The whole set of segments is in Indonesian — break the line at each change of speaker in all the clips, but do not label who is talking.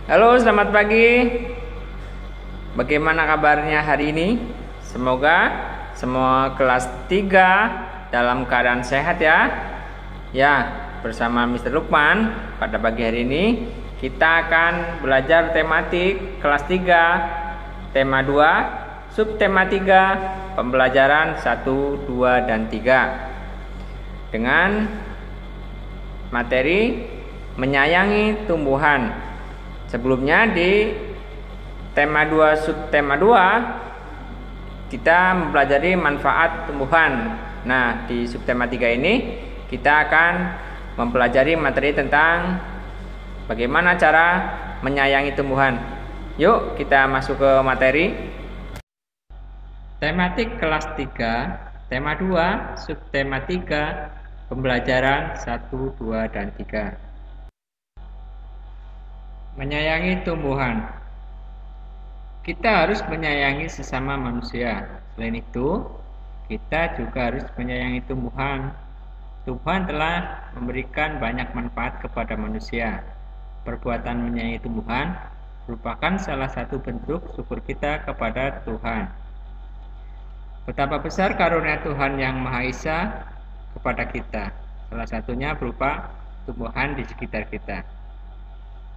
Halo, selamat pagi. Bagaimana kabarnya hari ini? Semoga semua kelas 3 dalam keadaan sehat ya. Ya, bersama Mr. Lukman, pada pagi hari ini kita akan belajar tematik kelas 3, tema 2, subtema 3, pembelajaran 1, 2, dan 3. Dengan materi menyayangi tumbuhan. Sebelumnya di tema 2 subtema 2 kita mempelajari manfaat tumbuhan. Nah, di subtema 3 ini kita akan mempelajari materi tentang bagaimana cara menyayangi tumbuhan. Yuk kita masuk ke materi. Tematik kelas 3, tema 2, subtema 3, pembelajaran 1, 2, dan 3. Menyayangi tumbuhan. Kita harus menyayangi sesama manusia. Selain itu, kita juga harus menyayangi tumbuhan. Tuhan telah memberikan banyak manfaat kepada manusia. Perbuatan menyayangi tumbuhan merupakan salah satu bentuk syukur kita kepada Tuhan. Betapa besar karunia Tuhan yang Maha Esa kepada kita, salah satunya berupa tumbuhan di sekitar kita.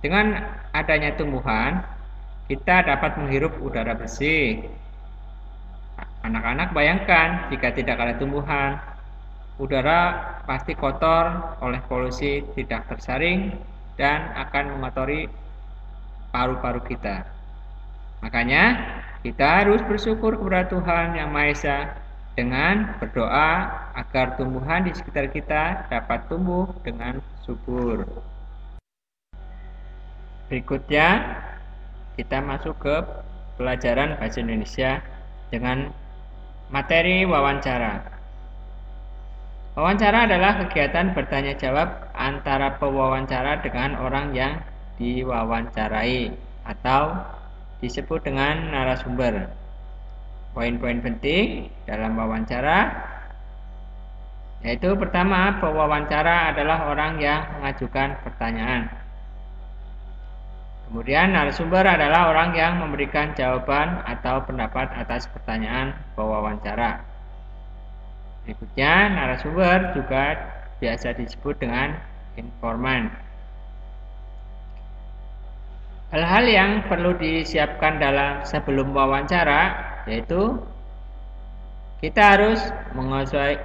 Dengan adanya tumbuhan, kita dapat menghirup udara bersih. Anak-anak bayangkan jika tidak ada tumbuhan, udara pasti kotor oleh polusi tidak tersaring dan akan mengotori paru-paru kita. Makanya kita harus bersyukur kepada Tuhan yang Maha Esa dengan berdoa agar tumbuhan di sekitar kita dapat tumbuh dengan subur. Berikutnya kita masuk ke pelajaran bahasa Indonesia dengan materi wawancara. Wawancara adalah kegiatan bertanya jawab antara pewawancara dengan orang yang diwawancarai atau disebut dengan narasumber. Poin-poin penting dalam wawancara yaitu pertama, pewawancara adalah orang yang mengajukan pertanyaan. Kemudian narasumber adalah orang yang memberikan jawaban atau pendapat atas pertanyaan pewawancara. Berikutnya, narasumber juga biasa disebut dengan informan. Hal-hal yang perlu disiapkan dalam sebelum wawancara yaitu kita harus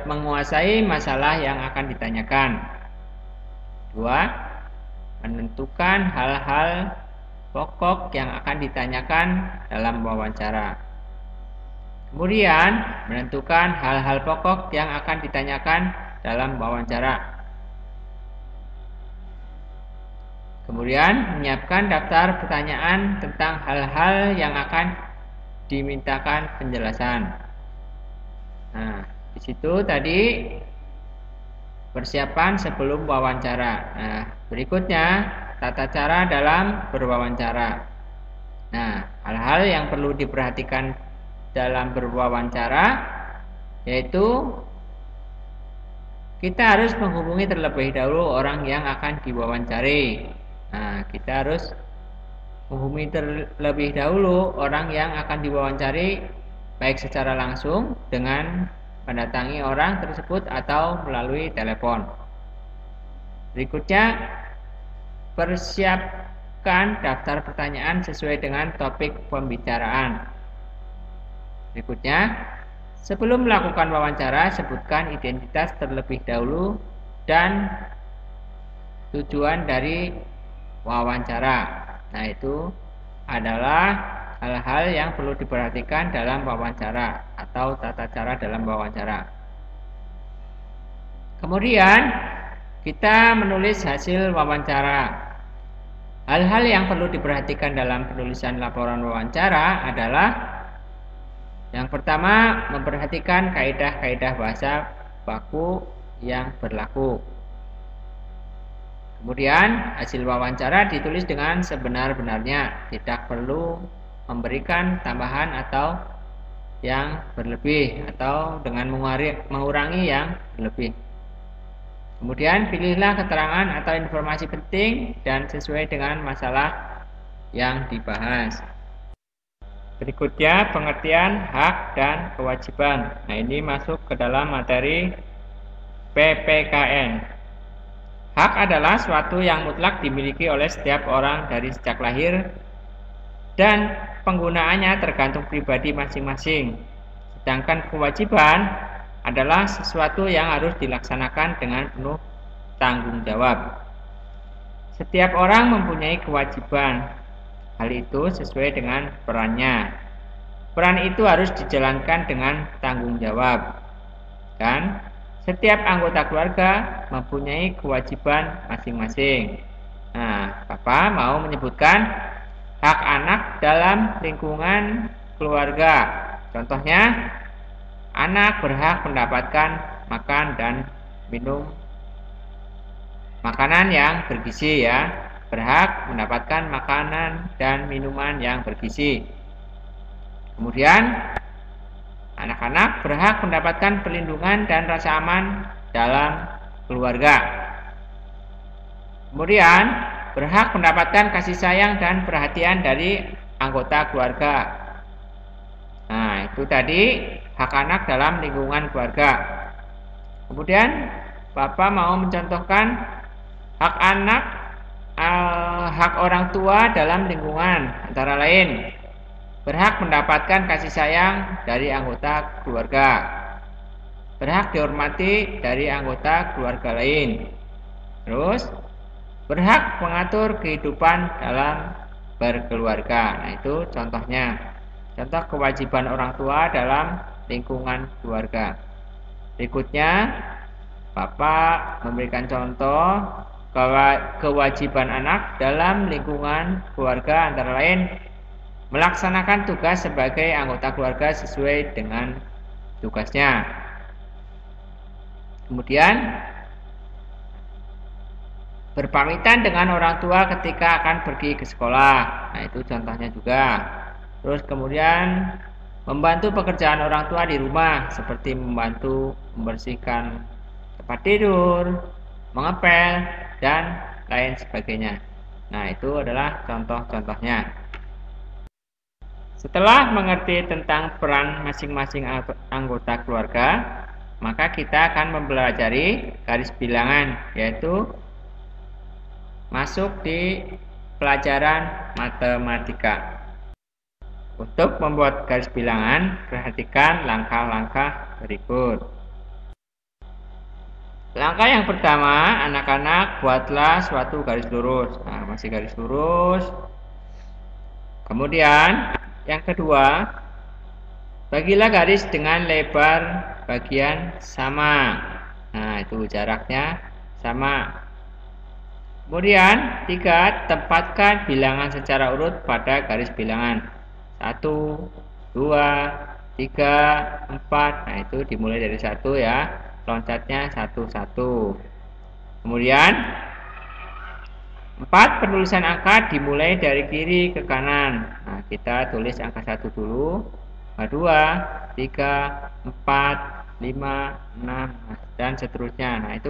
menguasai masalah yang akan ditanyakan. 2. Menentukan hal-hal pokok yang akan ditanyakan dalam wawancara. Kemudian, menentukan hal-hal pokok yang akan ditanyakan dalam wawancara. Kemudian, menyiapkan daftar pertanyaan tentang hal-hal yang akan dimintakan penjelasan. Nah, di situ tadi persiapan sebelum wawancara. Nah, berikutnya tata cara dalam berwawancara. Nah, hal-hal yang perlu diperhatikan dalam berwawancara yaitu kita harus menghubungi terlebih dahulu orang yang akan diwawancari. Nah, kita harus menghubungi terlebih dahulu orang yang akan diwawancari baik secara langsung dengan mendatangi orang tersebut atau melalui telepon. Berikutnya, persiapkan daftar pertanyaan sesuai dengan topik pembicaraan. Berikutnya, sebelum melakukan wawancara, sebutkan identitas terlebih dahulu dan tujuan dari wawancara. Nah, itu adalah hal-hal yang perlu diperhatikan dalam wawancara atau tata cara dalam wawancara. Kemudian, kita menulis hasil wawancara. Hal-hal yang perlu diperhatikan dalam penulisan laporan wawancara adalah yang pertama, memperhatikan kaidah-kaidah bahasa baku yang berlaku. Kemudian, hasil wawancara ditulis dengan sebenar-benarnya, tidak perlu memberikan tambahan atau yang berlebih atau dengan mengurangi yang berlebih. Kemudian pilihlah keterangan atau informasi penting dan sesuai dengan masalah yang dibahas. Berikutnya pengertian hak dan kewajiban. Nah, ini masuk ke dalam materi PPKN. Hak adalah suatu yang mutlak dimiliki oleh setiap orang dari sejak lahir dan penggunaannya tergantung pribadi masing-masing. Sedangkan kewajiban adalah sesuatu yang harus dilaksanakan dengan penuh tanggung jawab. Setiap orang mempunyai kewajiban. Hal itu sesuai dengan perannya. Peran itu harus dijalankan dengan tanggung jawab. Dan setiap anggota keluarga mempunyai kewajiban masing-masing. Nah, Bapak mau menyebutkan hak anak dalam lingkungan keluarga. Contohnya, anak berhak mendapatkan makan dan minum makanan yang bergizi ya. Berhak mendapatkan makanan dan minuman yang bergizi. Kemudian, anak-anak berhak mendapatkan perlindungan dan rasa aman dalam keluarga. Kemudian, berhak mendapatkan kasih sayang dan perhatian dari anggota keluarga. Nah, itu tadi hak anak dalam lingkungan keluarga. Kemudian, Bapak mau mencontohkan hak anak, hak orang tua dalam lingkungan, antara lain berhak mendapatkan kasih sayang dari anggota keluarga, berhak dihormati dari anggota keluarga lain, terus berhak mengatur kehidupan dalam berkeluarga. Nah, itu contohnya, contoh kewajiban orang tua dalam lingkungan keluarga. Berikutnya, Bapak memberikan contoh kewajiban anak dalam lingkungan keluarga, antara lain melaksanakan tugas sebagai anggota keluarga sesuai dengan tugasnya. Kemudian berpamitan dengan orang tua ketika akan pergi ke sekolah. Nah, itu contohnya juga. Terus kemudian membantu pekerjaan orang tua di rumah, seperti membantu membersihkan tempat tidur, mengepel, dan lain sebagainya. Nah, itu adalah contoh-contohnya. Setelah mengerti tentang peran masing-masing anggota keluarga, maka kita akan mempelajari garis bilangan, yaitu masuk di pelajaran matematika. Untuk membuat garis bilangan, perhatikan langkah-langkah berikut. Langkah yang pertama, anak-anak buatlah suatu garis lurus. Nah, masih garis lurus. Kemudian, yang kedua, bagilah garis dengan lebar bagian sama. Nah, itu jaraknya sama. Kemudian, 3, tempatkan bilangan secara urut pada garis bilangan. 1, 2, 3, 4. Nah, itu dimulai dari 1 ya. Loncatnya 1-1. Kemudian 4, penulisan angka dimulai dari kiri ke kanan. Nah, kita tulis angka 1 dulu, 2, 3, 4, 5, 6, dan seterusnya. Nah, itu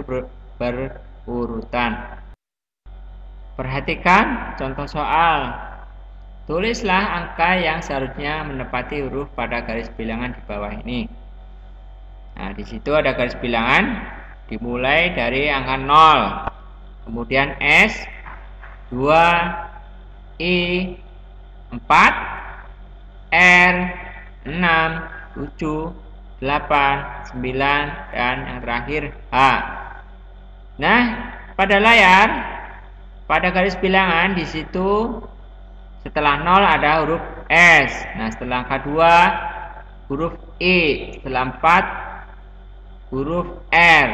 berurutan. Perhatikan contoh soal. Tulislah angka yang seharusnya menepati huruf pada garis bilangan di bawah ini. Nah, di situ ada garis bilangan dimulai dari angka 0, kemudian S, 2, I, 4, R, 6, 7, 8, 9, dan yang terakhir H. Nah, pada layar, pada garis bilangan di situ setelah 0 ada huruf S. Nah, setelah angka 2 huruf I, setelah 4 huruf R,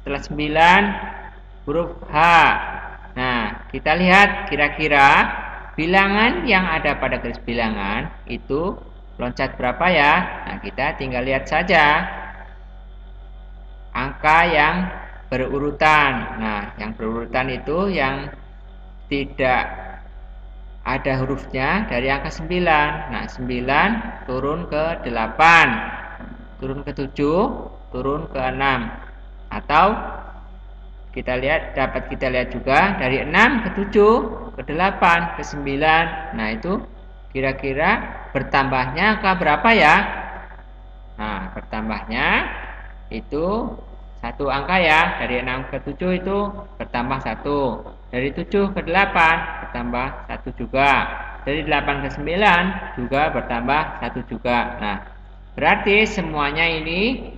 setelah 9 huruf H. Nah, kita lihat kira-kira bilangan yang ada pada garis bilangan itu loncat berapa ya? Nah, kita tinggal lihat saja angka yang berurutan. Nah, yang berurutan itu yang tidak ada hurufnya dari angka 9. Nah, 9 turun ke 8, turun ke 7, turun ke 6, atau dapat kita lihat juga dari 6 ke 7 ke 8 ke 9. Nah, itu kira-kira bertambahnya angka berapa ya? Nah, bertambahnya itu satu angka ya. Dari 6 ke 7 itu bertambah 1. Dari 7 ke 8 bertambah 1 juga. Dari 8 ke 9 juga bertambah 1 juga. Nah, berarti semuanya ini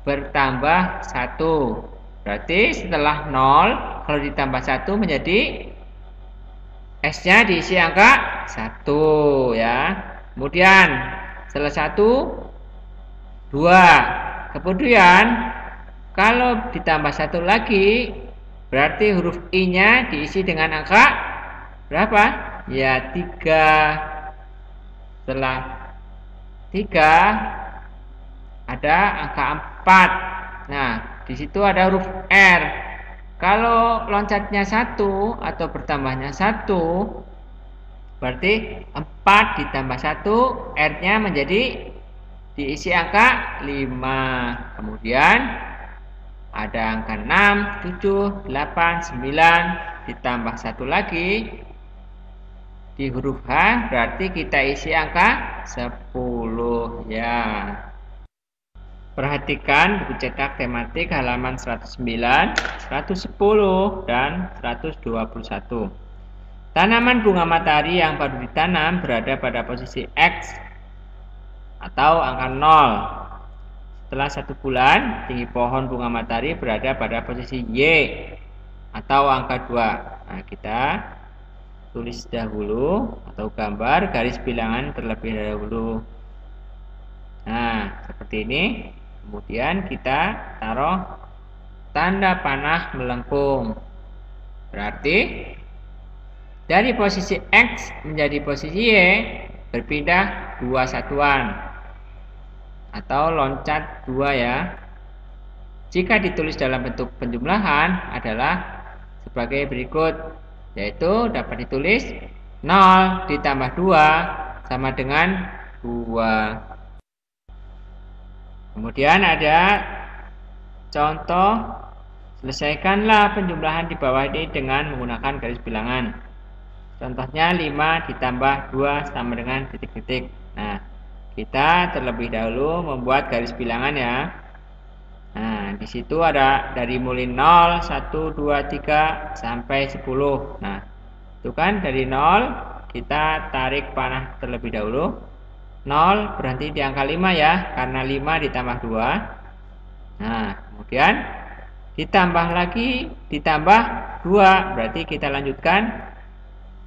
bertambah 1. Berarti setelah 0 kalau ditambah 1 menjadi S-nya diisi angka 1 ya. Kemudian setelah 1 2. Kemudian kalau ditambah 1 lagi berarti huruf I-nya diisi dengan angka berapa? Ya 3. Setelah 3 ada angka 4. Nah, di situ ada huruf R. Kalau loncatnya 1 atau bertambahnya 1 berarti 4 ditambah 1 R-nya menjadi diisi angka 5. Kemudian ada angka 6, 7, 8, 9 ditambah 1 lagi di huruf H berarti kita isi angka 10 ya. Perhatikan buku cetak tematik halaman 109, 110, dan 121. Tanaman bunga matahari yang baru ditanam berada pada posisi X atau angka 0. Setelah 1 bulan, tinggi pohon bunga matahari berada pada posisi Y atau angka 2. Nah, kita tulis dahulu atau gambar garis bilangan terlebih dahulu. Nah, seperti ini. Kemudian kita taruh tanda panah melengkung. Berarti dari posisi X menjadi posisi Y berpindah 2 satuan atau loncat 2 ya. Jika ditulis dalam bentuk penjumlahan adalah sebagai berikut, yaitu dapat ditulis 0 ditambah 2 sama dengan 2. Kemudian ada contoh, selesaikanlah penjumlahan di bawah ini dengan menggunakan garis bilangan. Contohnya 5 ditambah 2 sama dengan titik-titik. Nah, kita terlebih dahulu membuat garis bilangan ya. Nah, di situ ada dari mulai 0, 1, 2, 3 sampai 10. Nah, itu kan dari 0 kita tarik panah terlebih dahulu. 0 berhenti di angka 5 ya, karena 5 ditambah 2. Nah, kemudian ditambah lagi, ditambah 2, berarti kita lanjutkan.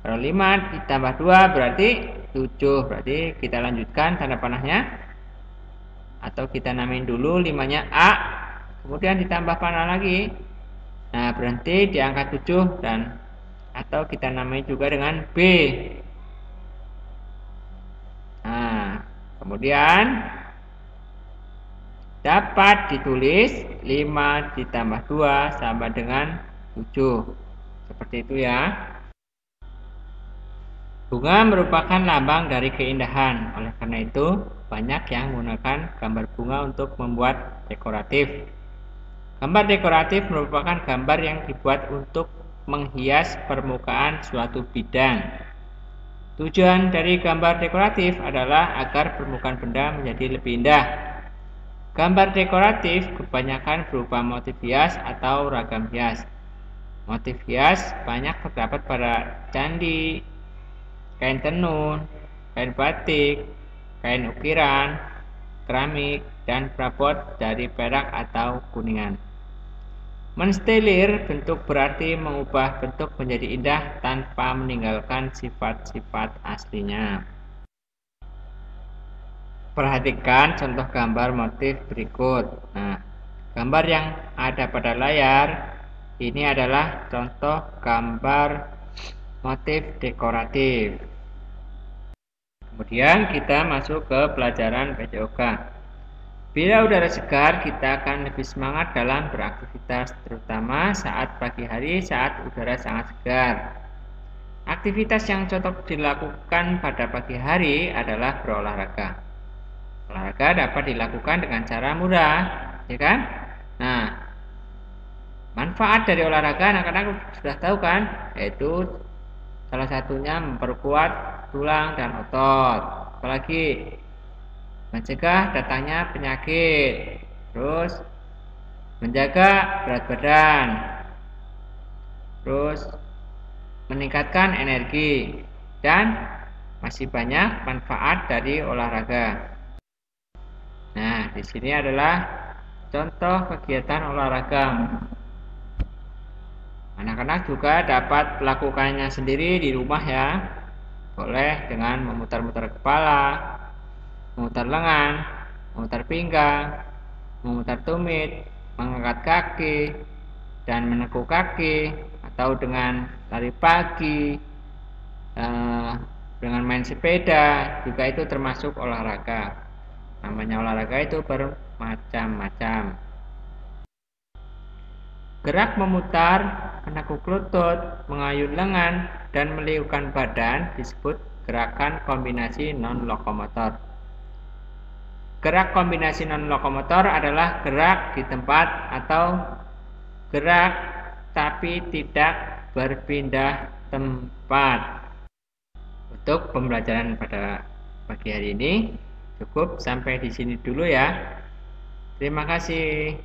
Kalau 5 ditambah 2 berarti 7, berarti kita lanjutkan tanda panahnya. Atau kita namain dulu 5-nya A, kemudian ditambah panah lagi. Nah, berhenti di angka 7 dan atau kita namai juga dengan B. Nah, kemudian dapat ditulis 5 ditambah 2 sama dengan 7. Seperti itu ya. Bunga merupakan lambang dari keindahan. Oleh karena itu, banyak yang menggunakan gambar bunga untuk membuat dekoratif. Gambar dekoratif merupakan gambar yang dibuat untuk menghias permukaan suatu bidang. Tujuan dari gambar dekoratif adalah agar permukaan benda menjadi lebih indah. Gambar dekoratif kebanyakan berupa motif hias atau ragam hias. Motif hias banyak terdapat pada candi, kain tenun, kain batik, kain ukiran, keramik, dan perabot dari perak atau kuningan. Menstilir bentuk berarti mengubah bentuk menjadi indah tanpa meninggalkan sifat-sifat aslinya. Perhatikan contoh gambar motif berikut. Nah, gambar yang ada pada layar ini adalah contoh gambar motif dekoratif. Kemudian kita masuk ke pelajaran PJOK. Bila udara segar, kita akan lebih semangat dalam beraktivitas, terutama saat pagi hari saat udara sangat segar. Aktivitas yang cocok dilakukan pada pagi hari adalah berolahraga. Olahraga dapat dilakukan dengan cara mudah, ya kan? Nah, Manfaat dari olahraga anak-anak sudah tahu kan? Yaitu salah satunya memperkuat tulang dan otot. Apalagi mencegah datangnya penyakit. Terus menjaga berat badan. Terus meningkatkan energi dan masih banyak manfaat dari olahraga. Nah, di sini adalah contoh kegiatan olahraga. Anak-anak juga dapat melakukannya sendiri di rumah ya. Boleh dengan memutar-mutar kepala, memutar lengan, memutar pinggang, memutar tumit, mengangkat kaki, dan menekuk kaki, atau dengan lari pagi, dengan main sepeda, juga itu termasuk olahraga. Namanya olahraga itu bermacam-macam. Gerak memutar, menekuk lutut, mengayun lengan, dan meliukkan badan disebut gerakan kombinasi non-lokomotor. Gerak kombinasi non-lokomotor adalah gerak di tempat atau gerak tapi tidak berpindah tempat. Untuk pembelajaran pada pagi hari ini cukup sampai di sini dulu ya. Terima kasih.